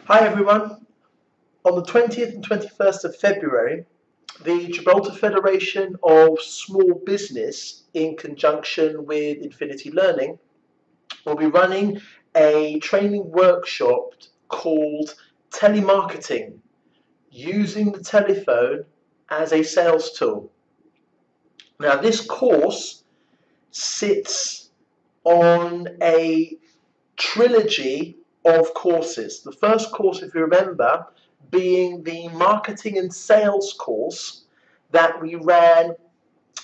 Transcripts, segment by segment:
Hi everyone. On the 20th and 21st of February, the Gibraltar Federation of Small Business, in conjunction with Infinity Learning, will be running a training workshop called Telemarketing, using the telephone as a sales tool. Now, this course sits on a trilogy of courses. The first course, if you remember, being the marketing and sales course that we ran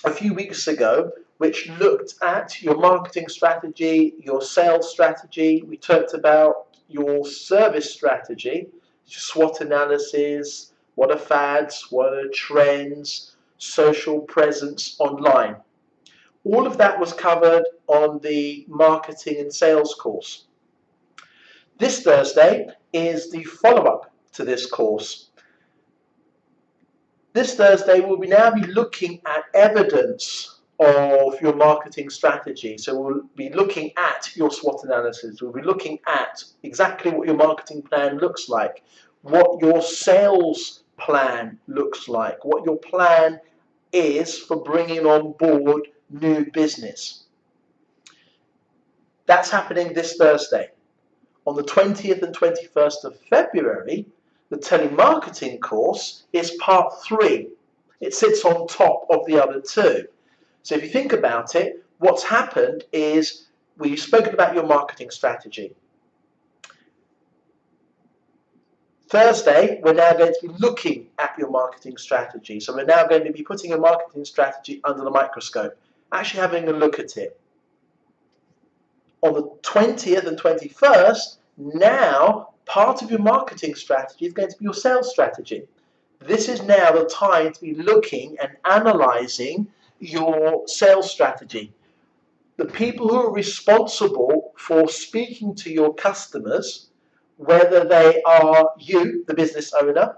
a few weeks ago, which looked at your marketing strategy, your sales strategy. We talked about your service strategy, SWOT analysis, what are fads, what are trends, social presence online. All of that was covered on the marketing and sales course. This Thursday is the follow-up to this course. This Thursday we'll now be looking at evidence of your marketing strategy. So we'll be looking at your SWOT analysis. We'll be looking at exactly what your marketing plan looks like, what your sales plan looks like, what your plan is for bringing on board new business. That's happening this Thursday. On the 20th and 21st of February, the telemarketing course is part 3. It sits on top of the other two. So if you think about it, what's happened is we've spoken about your marketing strategy. Thursday, we're now going to be looking at your marketing strategy. So we're now going to be putting your marketing strategy under the microscope, actually having a look at it. On the 20th and 21st, now part of your marketing strategy is going to be your sales strategy. This is now the time to be looking and analyzing your sales strategy. The people who are responsible for speaking to your customers, whether they are you, the business owner,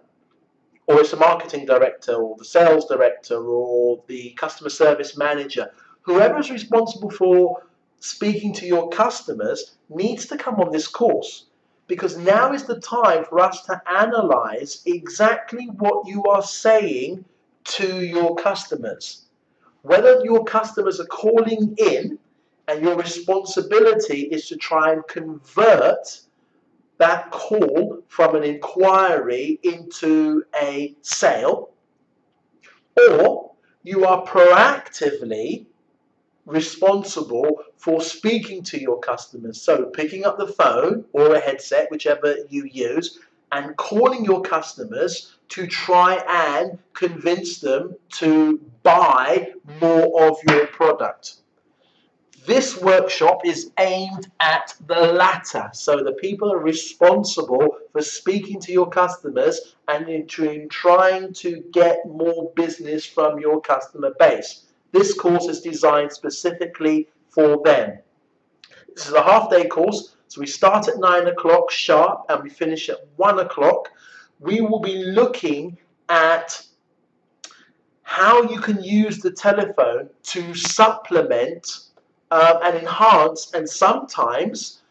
or it's a marketing director or the sales director or the customer service manager, whoever is responsible for speaking to your customers needs to come on this course, because now is the time for us to analyze exactly what you are saying to your customers. Whether your customers are calling in and your responsibility is to try and convert that call from an inquiry into a sale, or you are proactively responsible for speaking to your customers. So picking up the phone or a headset, whichever you use, and calling your customers to try and convince them to buy more of your product. This workshop is aimed at the latter. So the people are responsible for speaking to your customers and in trying to get more business from your customer base. This course is designed specifically for them. This is a half-day course, so we start at 9 o'clock sharp and we finish at 1 o'clock. We will be looking at how you can use the telephone to supplement and enhance and sometimes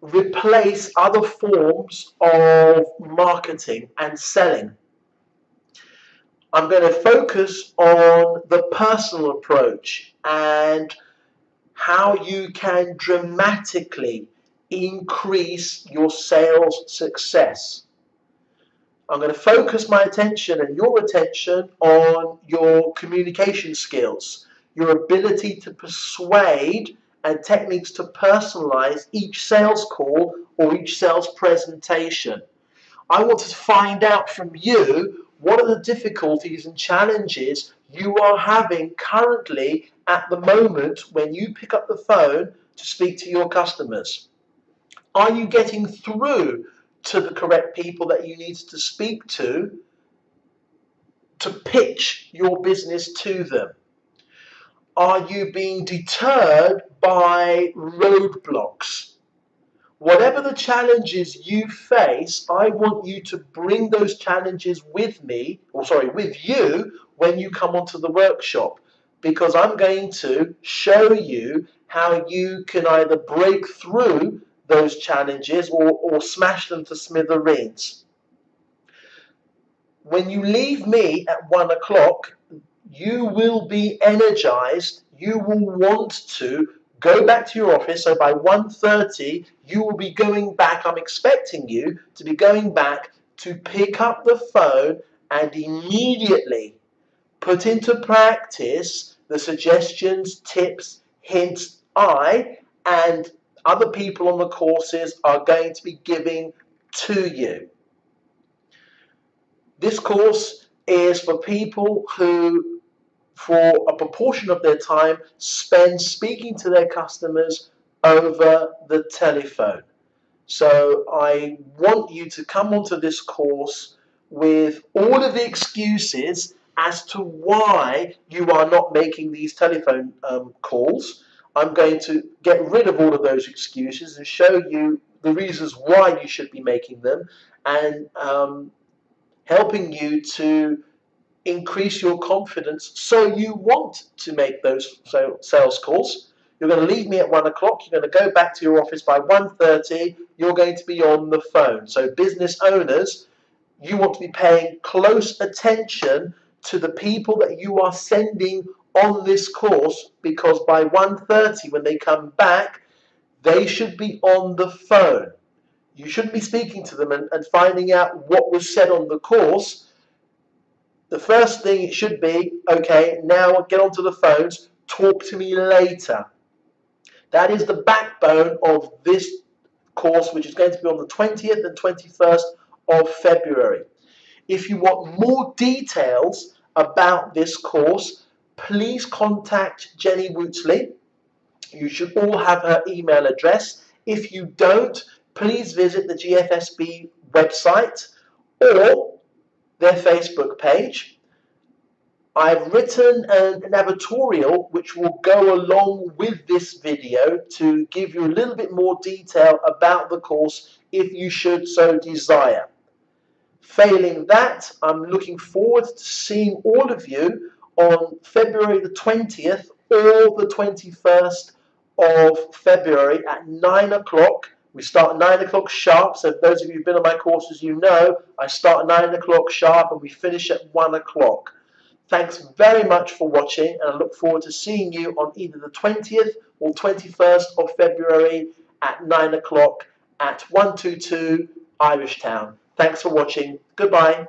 replace other forms of marketing and selling. I'm going to focus on the personal approach and how you can dramatically increase your sales success. I'm going to focus my attention and your attention on your communication skills, your ability to persuade, and techniques to personalize each sales call or each sales presentation. I want to find out from you what are the difficulties and challenges you are having currently at the moment when you pick up the phone to speak to your customers. Are you getting through to the correct people that you need to speak to pitch your business to them? Are you being deterred by roadblocks? Whatever the challenges you face, I want you to bring those challenges with you when you come onto the workshop, because I'm going to show you how you can either break through those challenges or smash them to smithereens. When you leave me at 1 o'clock, you will be energized. You will want to go back to your office. So by 1:30, you will be going back. I'm expecting you to be going back to pick up the phone and immediately put into practice the suggestions, tips, hints I and other people on the courses are going to be giving to you. This course is for people who, for a proportion of their time, spend speaking to their customers over the telephone. So I want you to come onto this course with all of the excuses as to why you are not making these telephone calls. I'm going to get rid of all of those excuses and show you the reasons why you should be making them, and helping you to increase your confidence so you want to make those sales calls. You're going to leave me at 1 o'clock. You're going to go back to your office by 1:30. You're going to be on the phone. So business owners, you want to be paying close attention to the people that you are sending on this course, because by 1:30 when they come back, they should be on the phone. You shouldn't be speaking to them and finding out what was said on the course. The first thing it should be, okay, now get onto the phones, talk to me later. That is the backbone of this course, which is going to be on the 20th and 21st of February. If you want more details about this course, please contact Jenny Wootsley. You should all have her email address. If you don't, please visit the GFSB website or their Facebook page. I've written an advertorial which will go along with this video to give you a little bit more detail about the course if you should so desire. Failing that, I'm looking forward to seeing all of you on February the 20th or the 21st of February at 9 o'clock. We start at 9 o'clock sharp, so those of you who've been on my courses, you know I start at 9 o'clock sharp and we finish at 1 o'clock. Thanks very much for watching, and I look forward to seeing you on either the 20th or 21st of February at 9 o'clock at 122 Irish Town. Thanks for watching. Goodbye.